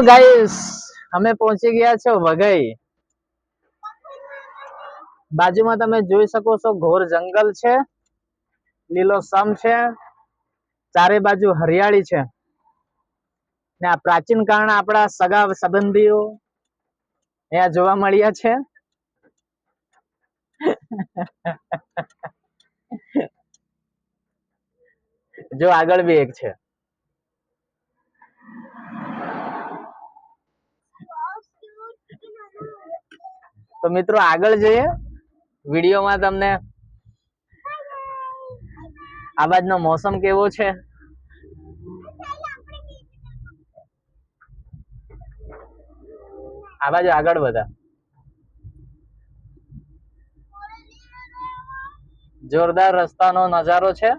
Guys અમે પહોંચી ગયા છો વઘઈ। બાજુમાં તમે જોઈ શકો છો ઘોર જંગલ છે, લીલોછમ છે, ચારે બાજુ હરિયાળી છે ને આ પ્રાચીન કાળના આપણા સગા સંબંધીઓ અહીંયા જોવા મળ્યા છે। જો આગળ બી એક છે। તો મિત્રો આગળ જઈએ। વિડીયોમાં તમને આ બાજનો મોસમ કેવો છે, આ બાજુ આગળ વધા। જોરદાર રસ્તાનો નજારો છે।